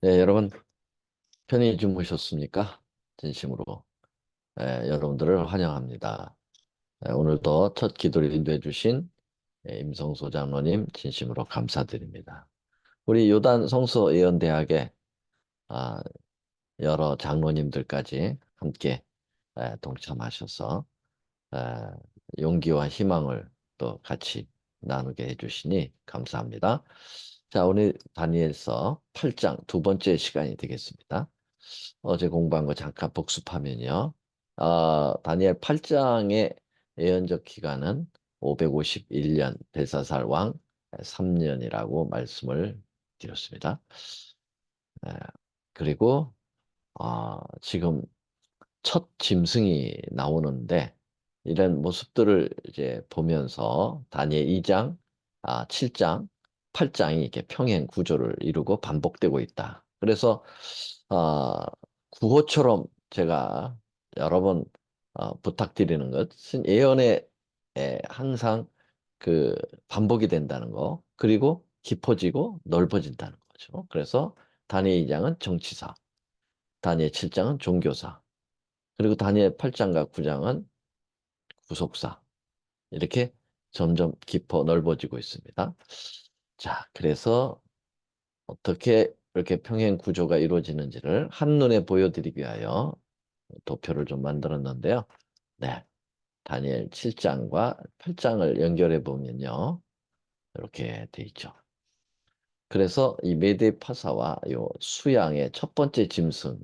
네, 여러분 편히 주무셨습니까? 진심으로 여러분들을 환영합니다. 오늘도 첫 기도를 인도해 주신 임성소 장로님 진심으로 감사드립니다. 우리 요단 성서예언대학의 아, 여러 장로님들까지 함께 동참하셔서 에, 용기와 희망을 또 같이 나누게 해주시니 감사합니다. 자, 오늘 다니엘서 8장 두 번째 시간이 되겠습니다. 어제 공부한 거 잠깐 복습하면요. 다니엘 8장의 예언적 기간은 551년 벨사살 왕 3년이라고 말씀을 드렸습니다. 에, 그리고 지금 첫 짐승이 나오는데 이런 모습들을 이제 보면서 다니엘 2장, 7장, 8장이 이렇게 평행 구조를 이루고 반복되고 있다. 그래서 아, 구호처럼 제가 여러 번 부탁드리는 것은 예언에 항상 그 반복이 된다는 거, 그리고 깊어지고 넓어진다는 거죠. 그래서 다니엘 2장은 정치사, 다니엘 7장은 종교사, 그리고 다니엘 8장과 9장은 구속사. 이렇게 점점 깊어 넓어지고 있습니다. 자, 그래서 어떻게 이렇게 평행 구조가 이루어지는지를 한눈에 보여드리기 위하여 도표를 좀 만들었는데요. 네, 다니엘 7장과 8장을 연결해 보면요. 이렇게 돼 있죠. 그래서 이 메대 파사와 요 수양의 첫 번째 짐승,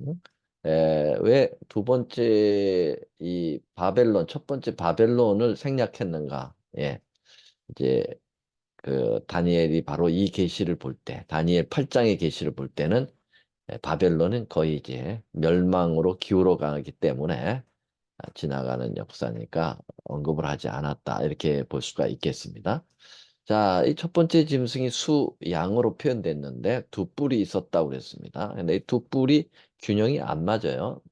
왜 두 번째 이 바벨론, 첫 번째 바벨론을 생략했는가? 예, 이제 그 다니엘이 바로 이 계시를 볼 때, 다니엘 8장의 계시를 볼 때는 바벨론은 거의 이제 멸망으로 기울어 가기 때문에 지나가는 역사니까 언급을 하지 않았다. 이렇게 볼 수가 있겠습니다. 자, 이 첫 번째 짐승이 수양으로 표현됐는데 두 뿔이 있었다고 그랬습니다. 근데 이 두 뿔이 균형이 안 맞아요.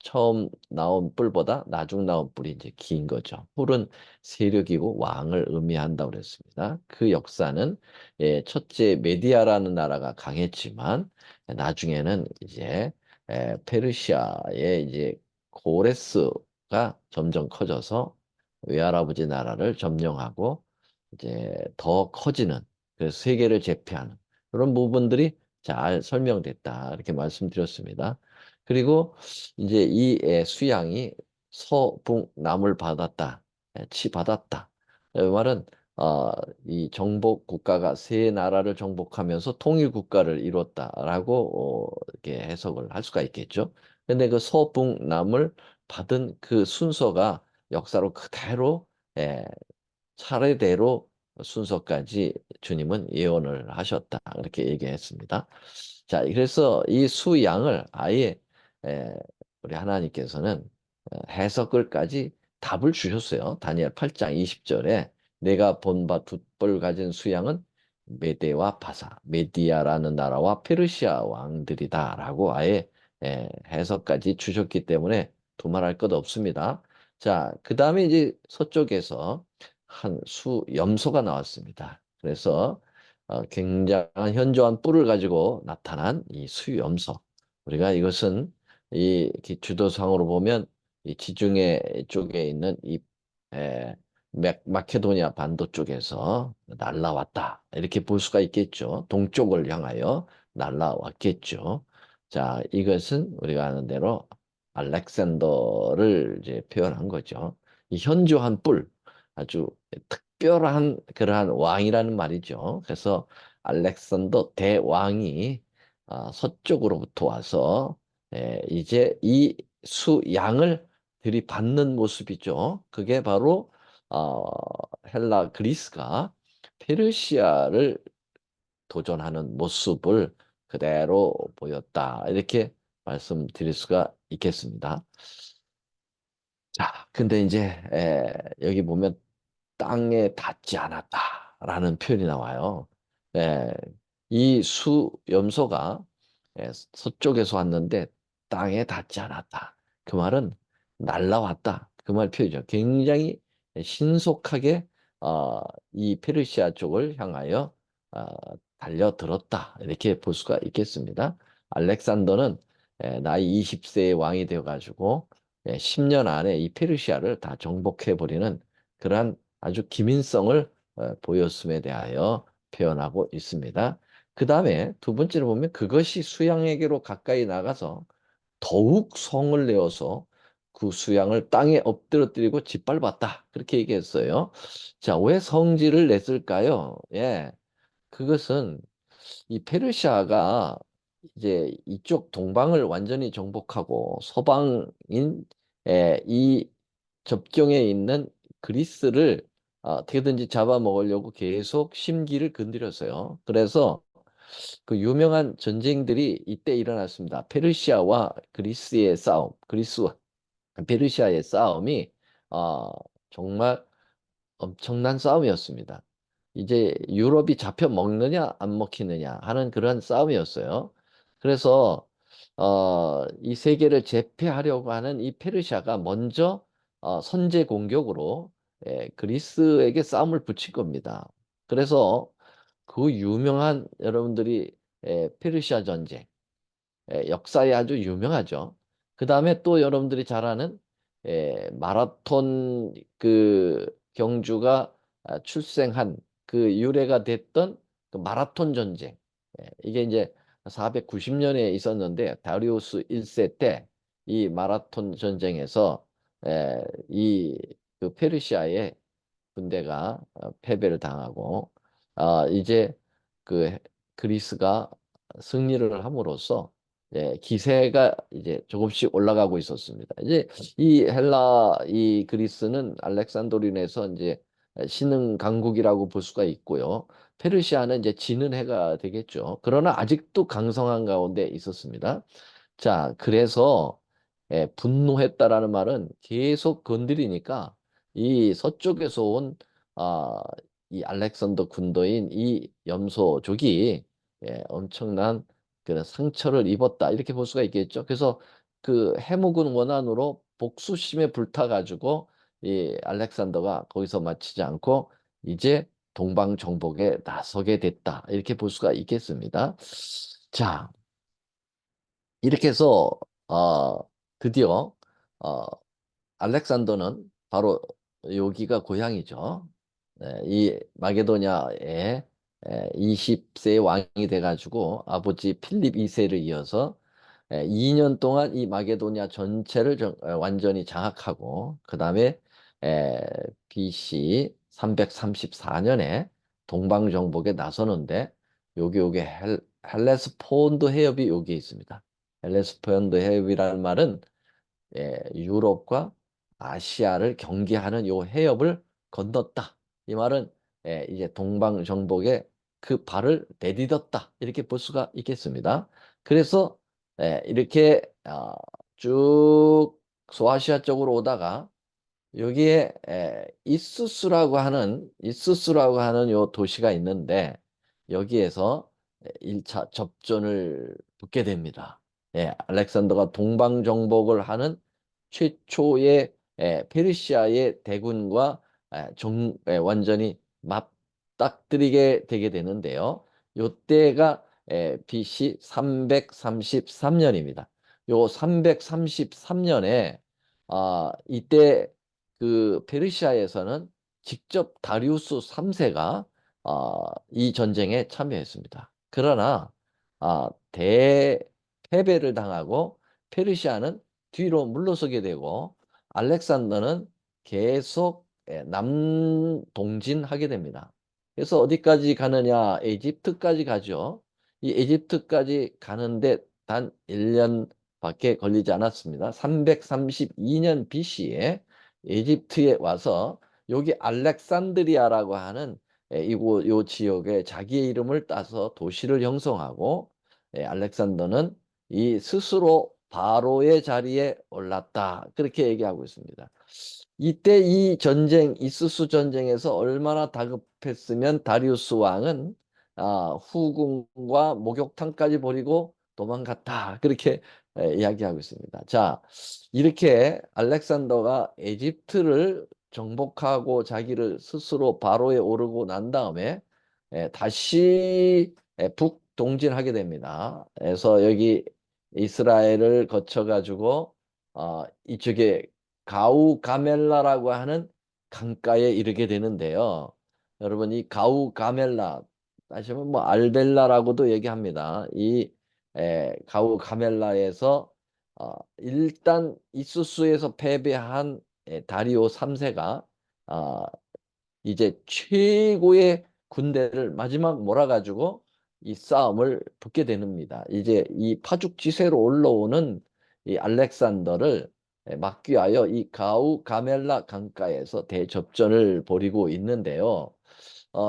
처음 나온 뿔보다 나중 나온 뿔이 이제 긴 거죠. 뿔은 세력이고 왕을 의미한다고 그랬습니다. 그 역사는 첫째 메디아라는 나라가 강했지만 나중에는 이제 페르시아의 이제 고레스가 점점 커져서 외할아버지 나라를 점령하고 이제 더 커지는, 그래서 세계를 제패하는 그런 부분들이 잘 설명됐다 이렇게 말씀드렸습니다. 그리고 이제 이 수양이 서북남을 받았다, 치받았다. 이 말은 어, 이 정복 국가가 세 나라를 정복하면서 통일 국가를 이뤘다라고 이렇게 해석을 할 수가 있겠죠. 근데 그 서북남을 받은 그 순서가 역사로 그대로 예, 차례대로 순서까지 주님은 예언을 하셨다. 그렇게 얘기했습니다. 자, 그래서 이 수양을 아예 에, 우리 하나님께서는 해석을까지 답을 주셨어요. 다니엘 8장 20절에 내가 본 바 두 뿔 가진 수양은 메데와 바사, 메디아라는 나라와 페르시아 왕들이다라고 아예 해석까지 주셨기 때문에 두말할 것 없습니다. 자, 그 다음에 이제 서쪽에서 한 수 염소가 나왔습니다. 그래서 굉장한 현저한 뿔을 가지고 나타난 이 수염소. 우리가 이것은 이 주도상으로 보면 이 지중해 쪽에 있는 이 에, 마케도니아 반도 쪽에서 날라왔다. 이렇게 볼 수가 있겠죠. 동쪽을 향하여 날라왔겠죠. 자, 이것은 우리가 아는 대로 알렉산더를 이제 표현한 거죠. 이 현저한 뿔, 아주 특별한 그러한 왕이라는 말이죠. 그래서 알렉산더 대왕이 서쪽으로부터 와서 이제 이 수양을 들이받는 모습이죠. 그게 바로 어, 헬라 그리스가 페르시아를 도전하는 모습을 그대로 보였다. 이렇게 말씀드릴 수가 있겠습니다. 자, 근데 이제 여기 보면 땅에 닿지 않았다라는 표현이 나와요. 에, 이 수염소가 서쪽에서 왔는데 땅에 닿지 않았다. 그 말은 날라왔다. 그 말 표현이죠. 굉장히 신속하게 이 페르시아 쪽을 향하여 어, 달려들었다. 이렇게 볼 수가 있겠습니다. 알렉산더는 나이 20세의 왕이 되어가지고 10년 안에 이 페르시아를 다 정복해버리는 그러한 아주 기민성을 보였음에 대하여 표현하고 있습니다. 그 다음에 두 번째로 보면 그것이 수양에게로 가까이 나가서 더욱 성을 내어서 그 수양을 땅에 엎드러뜨리고 짓밟았다. 그렇게 얘기했어요. 자, 왜 성질을 냈을까요? 예, 그것은 이 페르시아가 이제 이쪽 동방을 완전히 정복하고 서방인 이 접경에 있는 그리스를 어떻게든지 잡아먹으려고 계속 심기를 건드렸어요. 그래서 그 유명한 전쟁들이 이때 일어났습니다. 페르시아와 그리스의 싸움, 그리스와 페르시아의 싸움이 어, 정말 엄청난 싸움이었습니다. 이제 유럽이 잡혀 먹느냐 안 먹히느냐 하는 그런 싸움이었어요. 그래서 이 세계를 제패하려고 하는 이 페르시아가 먼저 선제 공격으로 그리스에게 싸움을 붙인 겁니다. 그래서 그 유명한 여러분들이 페르시아 전쟁 역사에 아주 유명하죠. 그 다음에 또 여러분들이 잘 아는 마라톤 그 경주가 출생한 그 유래가 됐던 그 마라톤 전쟁. 이게 이제 490년에 있었는데 다리우스 1세 때 이 마라톤 전쟁에서 이 그 페르시아의 군대가 패배를 당하고 이제 그 그리스가 승리를 함으로써 기세가 이제 조금씩 올라가고 있었습니다. 이제 이 헬라 이 그리스는 알렉산드린에서 이제 신흥 강국이라고 볼 수가 있고요. 페르시아는 이제 지는 해가 되겠죠. 그러나 아직도 강성한 가운데 있었습니다. 자, 그래서 분노했다라는 말은 계속 건드리니까 이 서쪽에서 온 이 알렉산더 군도인 이 염소족이 엄청난 그런 상처를 입었다 이렇게 볼 수가 있겠죠. 그래서 그 해묵은 원한으로 복수심에 불타가지고 이 알렉산더가 거기서 마치지 않고 이제 동방 정복에 나서게 됐다 이렇게 볼 수가 있겠습니다. 자, 이렇게 해서 어, 드디어 어, 알렉산더는 바로 여기가 고향이죠. 이 마게도냐의 20세 왕이 돼가지고 아버지 필립 2세를 이어서 2년 동안 이 마게도냐 전체를 완전히 장악하고 그 다음에 BC 334년에 동방정복에 나서는데 여기 헬레스폰드 해협이 여기에 있습니다. 헬레스폰드 해협이라는 말은 유럽과 아시아를 경계하는 요 해협을 건넜다. 이 말은 이제 동방 정복에 그 발을 내딛었다. 이렇게 볼 수가 있겠습니다. 그래서 이렇게 쭉 소아시아 쪽으로 오다가 여기에 이수스라고 하는 요 도시가 있는데 여기에서 1차 접전을 붙게 됩니다. 알렉산더가 동방 정복을 하는 최초의 페르시아의 대군과 완전히 맞닥뜨리게 되게 되는데요. 요때가 BC 333년입니다. 요 333년에 이때 그 페르시아에서는 직접 다리우스 3세가 이 전쟁에 참여했습니다. 그러나 대패배를 당하고 페르시아는 뒤로 물러서게 되고 알렉산더는 계속 남동진하게 됩니다. 그래서 어디까지 가느냐? 에집트까지 가죠. 이 에집트까지 가는데 단 1년밖에 걸리지 않았습니다. 332년 BC에 에집트에 와서 여기 알렉산드리아라고 하는 이곳 요 지역에 자기의 이름을 따서 도시를 형성하고 알렉산더는 이 스스로 바로의 자리에 올랐다. 그렇게 얘기하고 있습니다. 이때 이 전쟁, 이수스 전쟁에서 얼마나 다급했으면 다리우스 왕은 후궁과 목욕탕까지 버리고 도망갔다. 그렇게 이야기하고 있습니다. 자, 이렇게 알렉산더가 에집트를 정복하고 자기를 스스로 바로에 오르고 난 다음에 다시 북동진하게 됩니다. 그래서 여기 이스라엘을 거쳐가지고 이쪽에 가우가멜라라고 하는 강가에 이르게 되는데요. 여러분 이 가우가멜라 다시 한번 뭐 알벨라라고도 얘기합니다. 이 가우가멜라에서 일단 이수스에서 패배한 다리오 3세가 이제 최고의 군대를 마지막 몰아가지고 이 싸움을 붙게 됩니다. 이제 이 파죽지세로 올라오는 이 알렉산더를 막기 위하여 이 가우가멜라 강가에서 대접전을 벌이고 있는데요.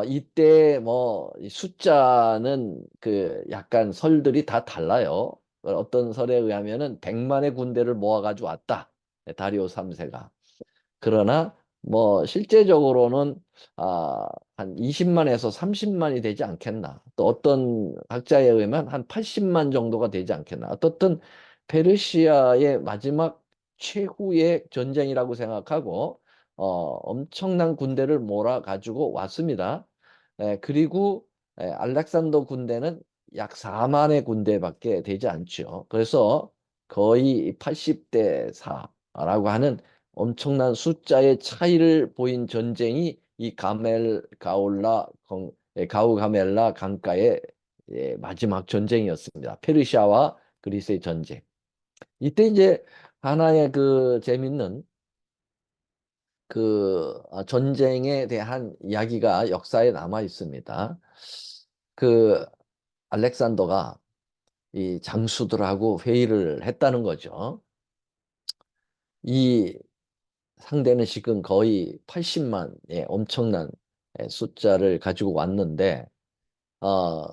이때 뭐 숫자는 그 약간 설들이 다 달라요. 어떤 설에 의하면은 100만의 군대를 모아가지고 왔다. 다리오 3세가. 그러나 뭐 실제적으로는 한 20만에서 30만이 되지 않겠나. 또 어떤 학자에 의하면 한 80만 정도가 되지 않겠나. 어떻든 페르시아의 마지막 최후의 전쟁이라고 생각하고 엄청난 군대를 몰아가지고 왔습니다. 그리고 알렉산더 군대는 약 4만의 군대밖에 되지 않죠. 그래서 거의 80대 4라고 하는 엄청난 숫자의 차이를 보인 전쟁이 이 가우가멜라 강가의 마지막 전쟁이었습니다. 페르시아와 그리스의 전쟁. 이때 이제 하나의 그 재밌는 그 전쟁에 대한 이야기가 역사에 남아 있습니다. 그 알렉산더가 이 장수들하고 회의를 했다는 거죠. 이 상대는 지금 거의 80만의 엄청난 숫자를 가지고 왔는데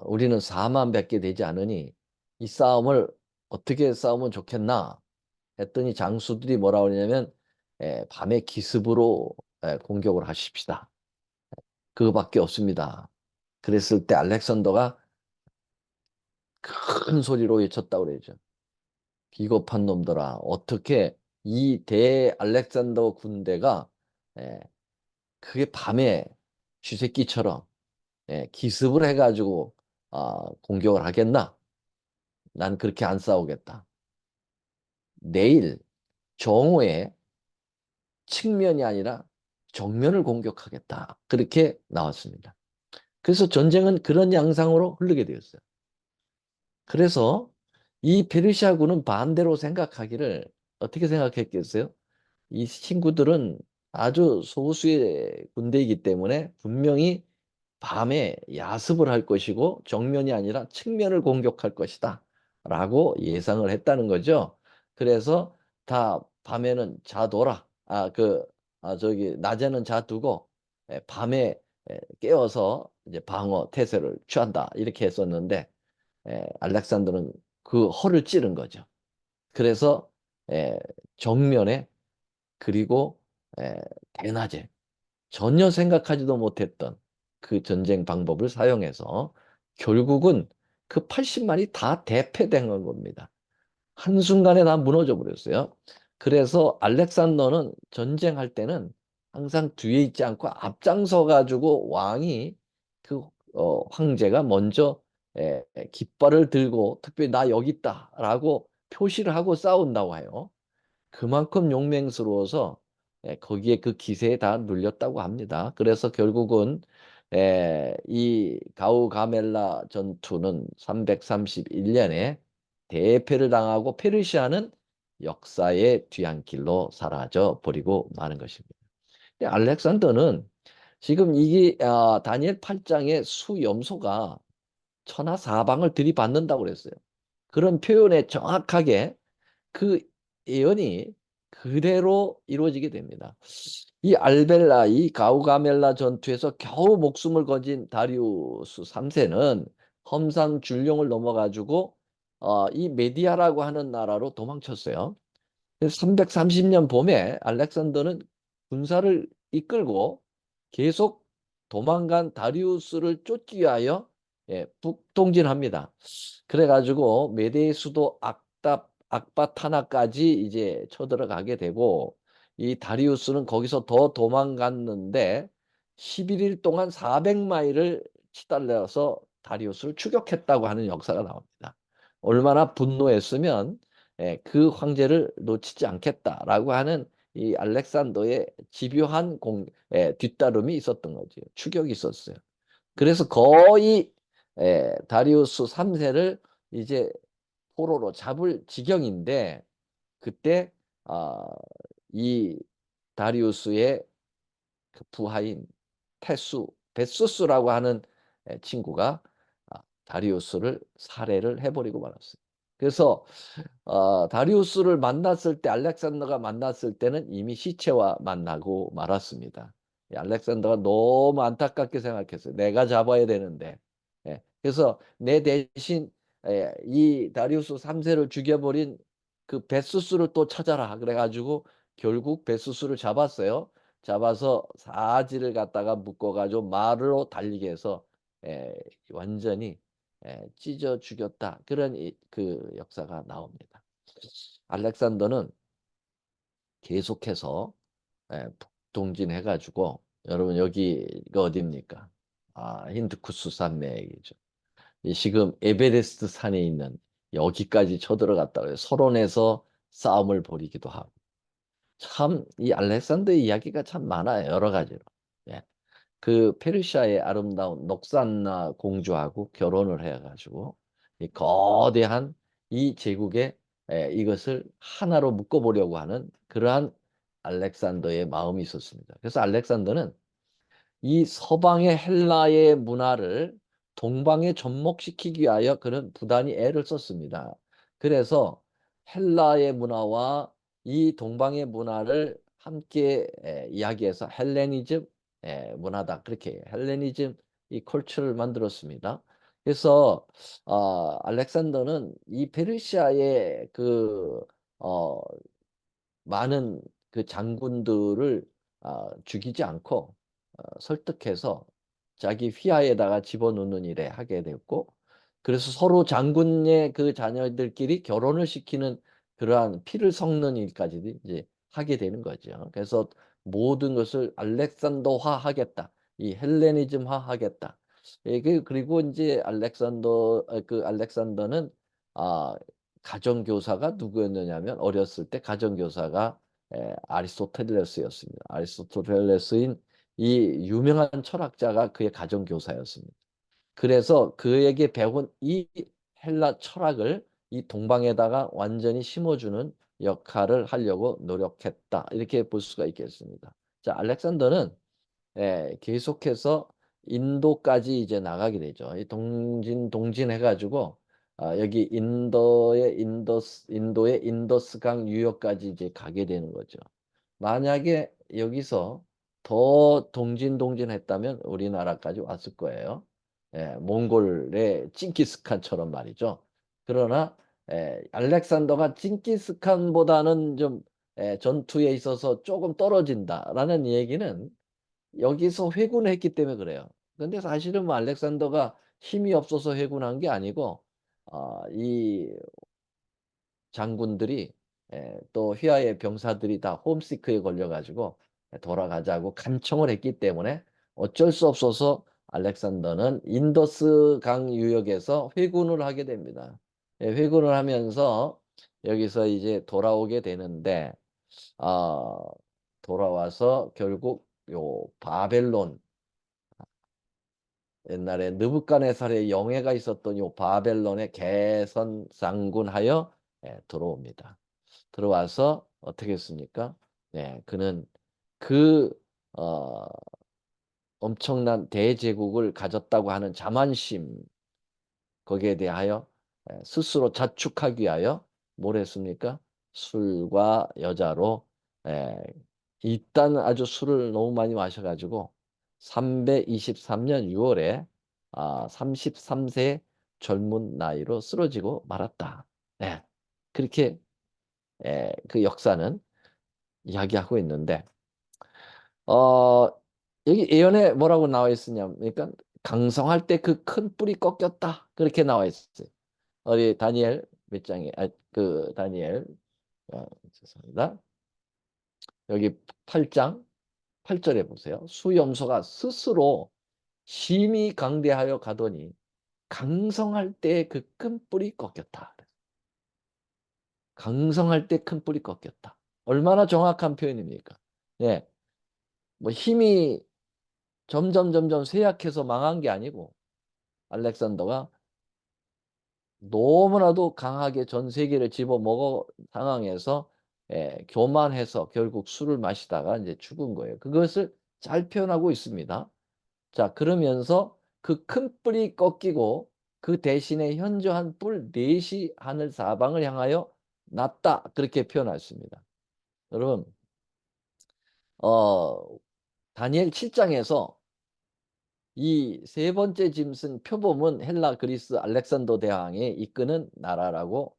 우리는 4만밖에 되지 않으니 이 싸움을 어떻게 싸우면 좋겠나 했더니 장수들이 뭐라 그러냐면 밤에 기습으로 공격을 하십시다. 그거밖에 없습니다. 그랬을 때 알렉산더가 큰 소리로 외쳤다고 그러죠. 비겁한 놈들아, 어떻게 이 대 알렉산더 군대가 에, 그게 밤에 쥐새끼처럼 기습을 해가지고 공격을 하겠나? 난 그렇게 안 싸우겠다. 내일 정오에 측면이 아니라 정면을 공격하겠다. 그렇게 나왔습니다. 그래서 전쟁은 그런 양상으로 흐르게 되었어요. 그래서 이 페르시아군은 반대로 생각하기를 어떻게 생각했겠어요? 이 친구들은 아주 소수의 군대이기 때문에 분명히 밤에 야습을 할 것이고 정면이 아니라 측면을 공격할 것이다 라고 예상을 했다는 거죠. 그래서 다 밤에는 자둬라. 저기 낮에는 자두고 밤에 깨워서 이제 방어 태세를 취한다 이렇게 했었는데 알렉산더는 그 허를 찌른 거죠. 그래서 에, 정면에 그리고 에, 대낮에 전혀 생각하지도 못했던 그 전쟁 방법을 사용해서 결국은 그 80만이 다 대패된 건 겁니다. 한순간에 다 무너져 버렸어요. 그래서 알렉산더는 전쟁할 때는 항상 뒤에 있지 않고 앞장서 가지고 왕이 그 황제가 먼저 깃발을 들고 특별히 나 여기 있다라고 표시를 하고 싸운다고 해요. 그만큼 용맹스러워서 거기에 그 기세에 다 눌렸다고 합니다. 그래서 결국은 이 가우가멜라 전투는 331년에 대패를 당하고 페르시아는 역사의 뒤안길로 사라져 버리고 마는 것입니다. 근데 알렉산더는 지금 이게 다니엘 8장의 수염소가 천하사방을 들이받는다고 그랬어요. 그런 표현에 정확하게 그 예언이 그대로 이루어지게 됩니다. 이 가우가멜라 전투에서 겨우 목숨을 건진 다리우스 3세는 험산 줄령을 넘어가지고 이 메디아라고 하는 나라로 도망쳤어요. 330년 봄에 알렉산더는 군사를 이끌고 계속 도망간 다리우스를 쫓기 위하여 북동진합니다. 그래가지고 메대의 수도 악바타나까지 이제 쳐들어가게 되고 이 다리우스는 거기서 더 도망갔는데 11일 동안 400마일을 치달려서 다리우스를 추격했다고 하는 역사가 나옵니다. 얼마나 분노했으면 그 황제를 놓치지 않겠다라고 하는 이 알렉산더의 집요한 뒤따름이 있었던 거죠. 추격이 있었어요. 그래서 거의 다리우스 3세를 이제 포로로 잡을 지경인데 그때 아, 이 다리우스의 그 부하인 베수스라고 하는 친구가 다리우스를 살해를 해버리고 말았어요. 그래서 다리우스를 만났을 때 알렉산더가 만났을 때는 이미 시체와 만나고 말았습니다. 알렉산더가 너무 안타깝게 생각했어요. 내가 잡아야 되는데. 그래서 내 대신 이 다리우스 3세를 죽여버린 그 베수스를 또 찾아라. 그래가지고 결국 베수스를 잡았어요. 잡아서 사지를 갖다가 묶어가지고 말로 달리게 해서 완전히 찢어 죽였다. 그런 그 역사가 나옵니다. 알렉산더는 계속해서 북동진해가지고 여러분 여기가 어디입니까? 힌두쿠스 산맥이죠. 지금 에베레스트 산에 있는 여기까지 쳐들어갔다고 해요. 서론에서 싸움을 벌이기도 하고. 참 이 알렉산더의 이야기가 참 많아요. 여러 가지로. 예. 그 페르시아의 아름다운 녹산나 공주하고 결혼을 해가지고 이 거대한 이 제국에 이것을 하나로 묶어보려고 하는 그러한 알렉산더의 마음이 있었습니다. 그래서 알렉산더는 이 서방의 헬라의 문화를 동방에 접목시키기 위하여 그런 부단히 애를 썼습니다. 그래서 헬라의 문화와 이 동방의 문화를 함께 이야기해서 헬레니즘 문화다. 그렇게 헬레니즘 이 컬처를 만들었습니다. 그래서 알렉산더는 이 페르시아의 그 어, 많은 그 장군들을 죽이지 않고 설득해서 자기 휘하에다가 집어넣는 일에 하게 됐고 그래서 서로 장군의 그 자녀들끼리 결혼을 시키는 그러한 피를 섞는 일까지 이제 하게 되는 거죠. 그래서 모든 것을 알렉산더화 하겠다. 이 헬레니즘화 하겠다. 그리고 이제 그 알렉산더는 아, 가정교사가 누구였느냐면 어렸을 때 가정교사가 아리스토텔레스였습니다. 아리스토텔레스인 이 유명한 철학자가 그의 가정교사였습니다. 그래서 그에게 배운 이 헬라 철학을 이 동방에다가 완전히 심어주는 역할을 하려고 노력했다. 이렇게 볼 수가 있겠습니다. 자, 알렉산더는 계속해서 인도까지 이제 나가게 되죠. 이 동진해가지고 여기 인도의 인더스강 유역까지 이제 가게 되는 거죠. 만약에 여기서 더 동진했다면 우리나라까지 왔을 거예요. 몽골의 징기스칸처럼 말이죠. 그러나 알렉산더가 징기스칸보다는 좀 전투에 있어서 조금 떨어진다라는 얘기는 여기서 회군했기 때문에 그래요. 근데 사실은 뭐 알렉산더가 힘이 없어서 회군한 게 아니고 이 장군들이 또 휘하의 병사들이 다 홈시크에 걸려가지고 돌아가자고 간청을 했기 때문에 어쩔 수 없어서 알렉산더는 인더스 강 유역에서 회군을 하게 됩니다. 회군을 하면서 여기서 이제 돌아오게 되는데 아, 돌아와서 결국 요 바벨론 옛날에 느부갓네살의 영해가 있었던 요 바벨론의 개선 장군하여 들어옵니다. 들어와서 어떻게 했습니까? 네, 그는 그 어, 엄청난 대제국을 가졌다고 하는 자만심 거기에 대하여 스스로 자축하기 위하여 뭘 했습니까? 술과 여자로 에, 일단 아주 술을 너무 많이 마셔가지고 323년 6월에 33세 젊은 나이로 쓰러지고 말았다. 네, 그렇게 그 역사는 이야기하고 있는데 어, 여기 예언에 뭐라고 나와 있으냐 그러니까 강성할 때 그 큰 뿔이 꺾였다 그렇게 나와 있어요. 우리 다니엘 몇 장에 그 다니엘 죄송합니다. 여기 8장 8절에 보세요. 수염소가 스스로 심히 강대하여 가더니 강성할 때 그 큰 뿔이 꺾였다. 강성할 때 큰 뿔이 꺾였다. 얼마나 정확한 표현입니까? 예. 뭐 힘이 점점 쇠약해서 망한 게 아니고 알렉산더가 너무나도 강하게 전 세계를 집어먹어 상황에서 교만해서 결국 술을 마시다가 이제 죽은 거예요. 그것을 잘 표현하고 있습니다. 자, 그러면서 그 큰 뿔이 꺾이고 그 대신에 현저한 뿔 넷이 하늘 사방을 향하여 났다. 그렇게 표현했습니다. 여러분, 어, 다니엘 7장에서 이 세 번째 짐승 표범은 헬라 그리스 알렉산더 대왕이 이끄는 나라라고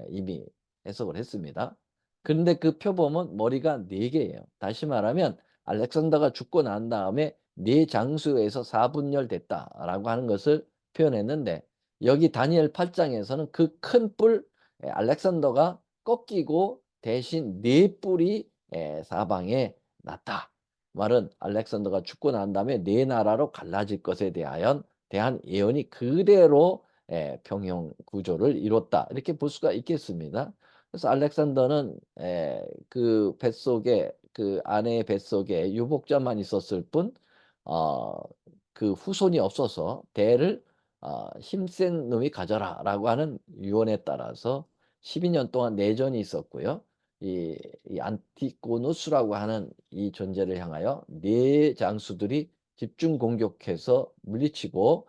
이미 해석을 했습니다. 그런데 그 표범은 머리가 4개예요. 다시 말하면 알렉산더가 죽고 난 다음에 4장수에서 4분열됐다라고 하는 것을 표현했는데 여기 다니엘 8장에서는 그 큰 뿔 알렉산더가 꺾이고 대신 4뿔이 사방에 났다. 말은 알렉산더가 죽고 난 다음에 4나라로 갈라질 것에 대한 예언이 그대로 평형 구조를 이뤘다. 이렇게 볼 수가 있겠습니다. 그래서 알렉산더는 그 뱃속에 그 아내의 뱃속에 유복자만 있었을 뿐 어 그 후손이 없어서 대를 "힘센 놈이 가져라."라고 하는 유언에 따라서 12년 동안 내전이 있었고요. 이 안티고누스라고 하는 이 존재를 향하여 네 장수들이 집중 공격해서 물리치고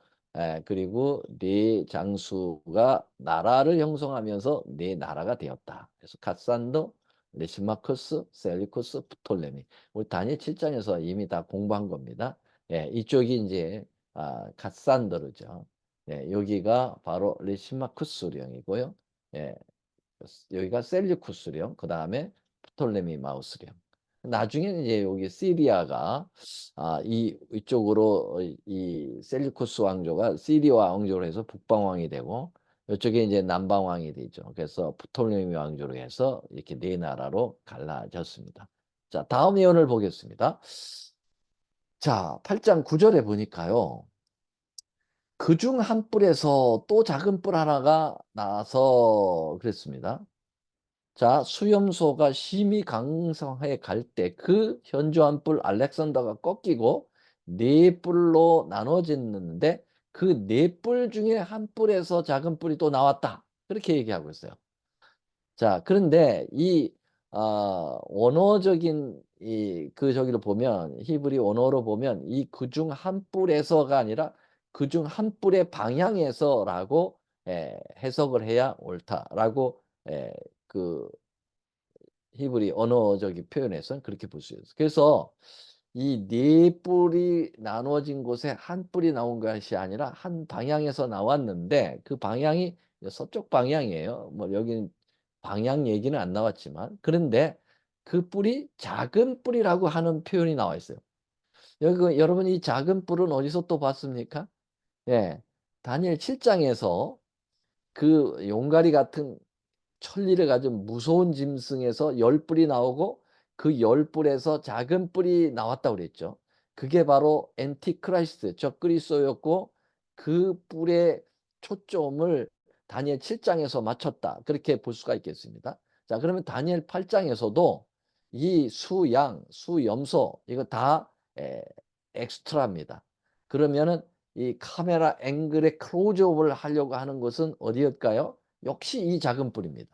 그리고 네 장수가 나라를 형성하면서 네 나라가 되었다. 그래서 카산도, 리시마쿠스, 셀리쿠스, 프톨레미. 우리 다니엘 7장에서 이미 다 공부한 겁니다. 이쪽이 이제 카산더르죠. 여기가 바로 리시마쿠스령이고요. 예. 여기가 셀류쿠스령, 그다음에 프톨레미 마우스령. 나중에는 이제 여기 시리아가 이쪽으로 이 셀류쿠스 왕조가 시리아 왕조로 해서 북방왕이 되고 이쪽에 이제 남방왕이 되죠. 그래서 프톨레미 왕조로 해서 이렇게 네 나라로 갈라졌습니다. 자, 다음 예언을 보겠습니다. 자, 8장 9절에 보니까요. 그중 한 뿔에서 또 작은 뿔 하나가 나서 그랬습니다. 자, 수염소가 심히 강성해 갈 때 그 현저한 뿔 알렉산더가 꺾이고 네 뿔로 나눠졌는데 그 네 뿔 중에 한 뿔에서 작은 뿔이 또 나왔다. 그렇게 얘기하고 있어요. 자, 그런데 이 원어적인 저기를 보면 히브리 원어로 보면 이 그중 한 뿔에서가 아니라 그중 한 뿔의 방향에서라고 해석을 해야 옳다라고 그 히브리 언어적인 표현에서는 그렇게 볼 수 있어요. 그래서 이 네 뿔이 나누어진 곳에 한 뿔이 나온 것이 아니라 한 방향에서 나왔는데 그 방향이 서쪽 방향이에요. 뭐 여기는 방향 얘기는 안 나왔지만 그런데 그 뿔이 작은 뿔이라고 하는 표현이 나와 있어요. 여러분 이 작은 뿔은 어디서 또 봤습니까? 예. 다니엘 7장에서 그 용가리 같은 천리를 가진 무서운 짐승에서 열 뿔이 나오고 그 열 뿔에서 작은 뿔이 나왔다고 그랬죠. 그게 바로 엔티크라이스트 적그리스도였고 그 뿔의 초점을 다니엘 7장에서 맞췄다. 그렇게 볼 수가 있겠습니다. 자, 그러면 다니엘 8장에서도 이 수양, 수염소 이거 다 엑스트라입니다. 그러면은 이 카메라 앵글의 클로즈업을 하려고 하는 것은 어디일까요? 역시 이 작은 뿔입니다.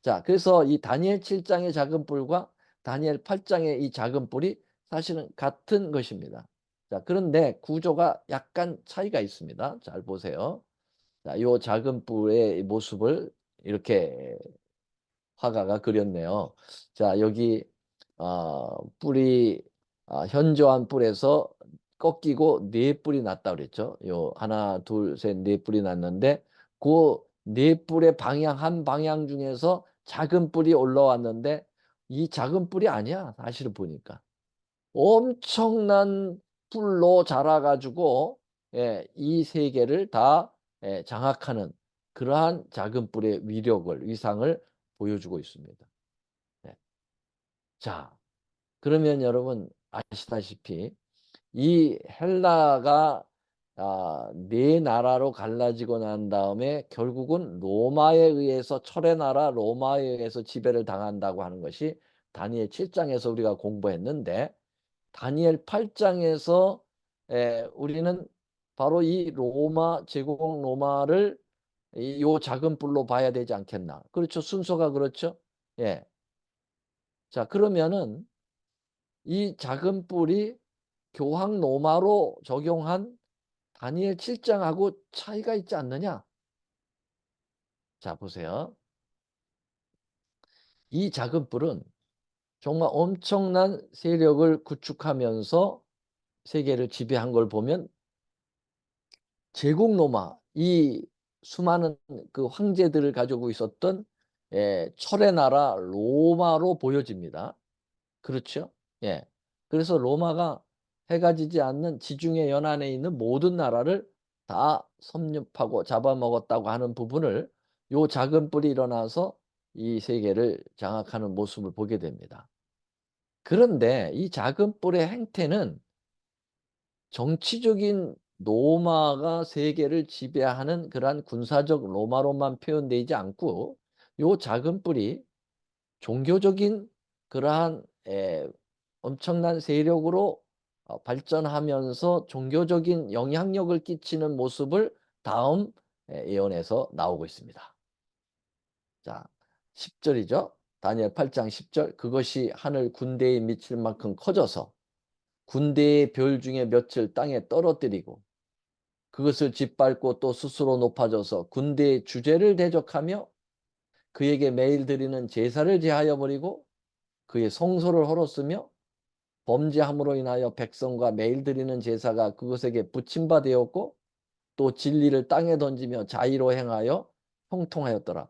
자, 그래서 이 다니엘 7장의 작은 뿔과 다니엘 8장의 이 작은 뿔이 사실은 같은 것입니다. 자, 그런데 구조가 약간 차이가 있습니다. 잘 보세요. 자, 요 작은 뿔의 모습을 이렇게 화가가 그렸네요. 자, 여기 뿔이 현저한 뿔에서 꺾이고 네 뿔이 났다 그랬죠. 요 하나, 둘, 셋, 네 뿔이 났는데 그 네 뿔의 방향 한 방향 중에서 작은 뿔이 올라왔는데 이 작은 뿔이 아니야. 사실은 보니까 엄청난 뿔로 자라가지고 이 세계를 다 장악하는 그러한 작은 뿔의 위력을 위상을 보여주고 있습니다. 네. 자, 그러면 여러분 아시다시피 이 헬라가 네 나라로 갈라지고 난 다음에 결국은 로마에 의해서 철의 나라 로마에 의해서 지배를 당한다고 하는 것이 다니엘 7장에서 우리가 공부했는데 다니엘 8장에서 우리는 바로 이 로마 제국 로마를 요 작은 뿔로 봐야 되지 않겠나. 그렇죠. 순서가 그렇죠. 예. 자, 그러면은 이 작은 뿔이 교황 로마로 적용한 다니엘 7장하고 차이가 있지 않느냐? 자, 보세요. 이 작은 뿔은 정말 엄청난 세력을 구축하면서 세계를 지배한 걸 보면 제국 로마, 이 수많은 그 황제들을 가지고 있었던 철의 나라 로마로 보여집니다. 그렇죠? 예. 그래서 로마가 해가 지지 않는 지중해 연안에 있는 모든 나라를 다 섭렵하고 잡아먹었다고 하는 부분을 요 작은 뿔이 일어나서 이 세계를 장악하는 모습을 보게 됩니다. 그런데 이 작은 뿔의 행태는 정치적인 로마가 세계를 지배하는 그러한 군사적 로마로만 표현되지 않고 요 작은 뿔이 종교적인 그러한 엄청난 세력으로 발전하면서 종교적인 영향력을 끼치는 모습을 다음 예언에서 나오고 있습니다. 자, 10절이죠. 다니엘 8장 10절. 그것이 하늘 군대에 미칠 만큼 커져서 군대의 별 중에 몇을 땅에 떨어뜨리고 그것을 짓밟고 또 스스로 높아져서 군대의 주제를 대적하며 그에게 매일 드리는 제사를 제하여 버리고 그의 성소를 헐었으며 범죄함으로 인하여 백성과 매일 드리는 제사가 그것에게 붙임바 되었고 또 진리를 땅에 던지며 자의로 행하여 형통하였더라.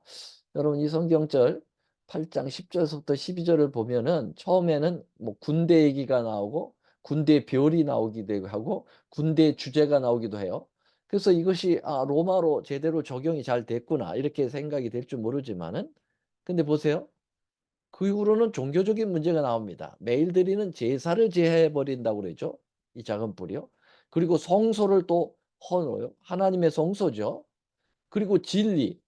여러분 이 성경절 8장 10절부터 12절을 보면은 처음에는 뭐 군대 얘기가 나오고 군대 별이 나오기도 하고 군대 주제가 나오기도 해요. 그래서 이것이 로마로 제대로 적용이 잘 됐구나 이렇게 생각이 될 줄 모르지만은 근데 보세요. 그 이후로는 종교적인 문제가 나옵니다. 매일 드리는 제사를 제해 버린다고 그러죠. 이 작은 뿔이요. 그리고 성소를 또 허놓아요. 하나님의 성소죠. 그리고 진리.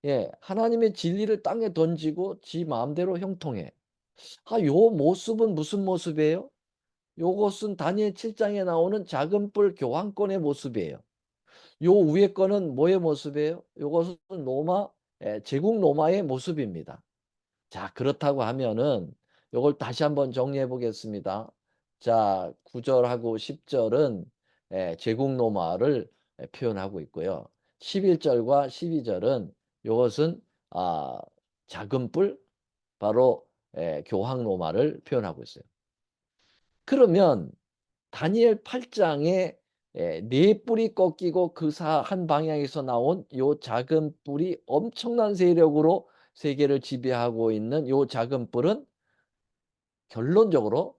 예, 하나님의 진리를 땅에 던지고 지 마음대로 형통해. 요 모습은 무슨 모습이에요? 요것은 다니엘 7장에 나오는 작은 뿔 교황권의 모습이에요. 요 위에 거는 뭐의 모습이에요? 요것은 로마, 제국 로마의 모습입니다. 자, 그렇다고 하면은 요걸 다시 한번 정리해 보겠습니다. 자, 9절하고 10절은 제국 로마를 표현하고 있고요. 11절과 12절은 요것은 작은 뿔 바로 교황 로마를 표현하고 있어요. 그러면 다니엘 8장에 네 뿔이 꺾이고 그 한 방향에서 나온 요 작은 뿔이 엄청난 세력으로 세계를 지배하고 있는 요 작은 뿔은 결론적으로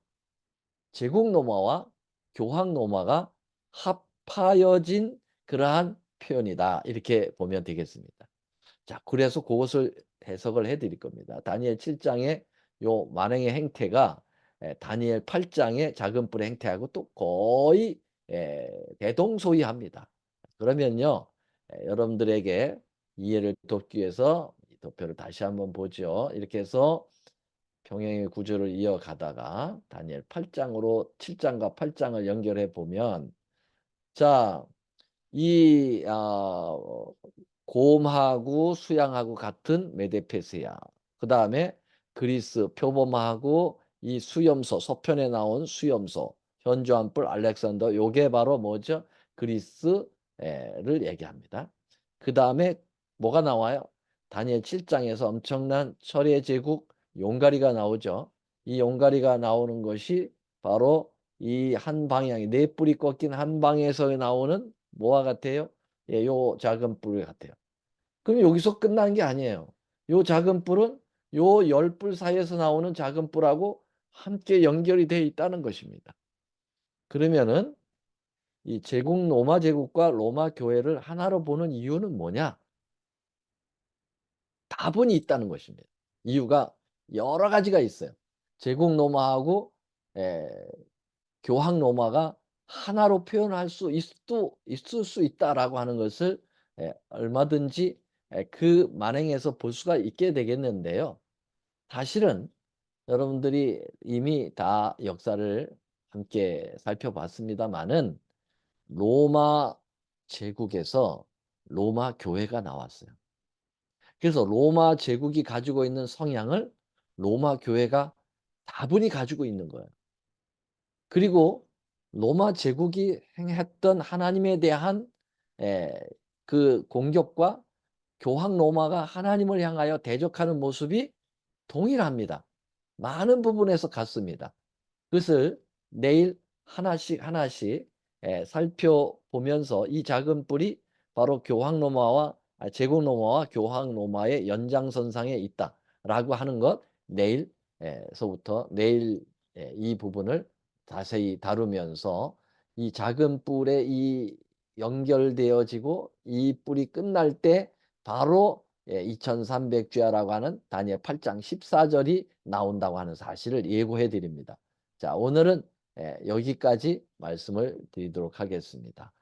제국 로마와 교황 로마가 합하여진 그러한 표현이다. 이렇게 보면 되겠습니다. 자, 그래서 그것을 해석을 해드릴 겁니다. 다니엘 7장의 요 만행의 행태가 다니엘 8장의 작은 뿔의 행태하고 또 거의 대동소이합니다. 그러면요, 여러분들에게 이해를 돕기 위해서 이 도표를 다시 한번 보죠. 이렇게 해서 평행의 구조를 이어가다가 다니엘 8장으로 7장과 8장을 연결해 보면 자, 이 곰하고 수양하고 같은 메데페스야. 그 다음에 그리스 표범하고 이 수염소 서편에 나온 수염소 현저한뿔 알렉산더 요게 바로 뭐죠? 그리스를 얘기합니다. 그 다음에 뭐가 나와요? 다니엘 7장에서 엄청난 철의 제국 용가리가 나오죠. 이 용가리가 나오는 것이 바로 이 한 방향이 네 뿔이 꺾인 한 방에서 나오는 뭐와 같아요? 예, 요 작은 뿔 같아요. 그럼 여기서 끝나는 게 아니에요. 요 작은 뿔은 요 열 뿔 사이에서 나오는 작은 뿔하고 함께 연결이 되어 있다는 것입니다. 그러면은 이 제국 로마 제국과 로마 교회를 하나로 보는 이유는 뭐냐? 다분히 있다는 것입니다. 이유가 여러 가지가 있어요. 제국 로마하고 에, 교황 로마가 하나로 표현할 수 있을 수 있다라고 하는 것을 얼마든지 그 만행에서 볼 수가 있게 되겠는데요. 사실은 여러분들이 이미 다 역사를 함께 살펴봤습니다마는 로마 제국에서 로마 교회가 나왔어요. 그래서 로마 제국이 가지고 있는 성향을 로마 교회가 다분히 가지고 있는 거예요. 그리고 로마 제국이 행했던 하나님에 대한 에, 그 공격과 교황 로마가 하나님을 향하여 대적하는 모습이 동일합니다. 많은 부분에서 같습니다. 그것을 내일 하나씩 하나씩 살펴보면서 이 작은 뿔이 바로 교황 로마와 제국 로마와 교황 로마의 연장선상에 있다라고 하는 것 내일서부터 내일 이 부분을 자세히 다루면서 이 작은 뿔에 이 연결되어지고 이 뿔이 끝날 때 바로 2300주야라고 하는 다니엘 8장 14절이 나온다고 하는 사실을 예고해 드립니다. 자, 오늘은 여기까지 말씀을 드리도록 하겠습니다.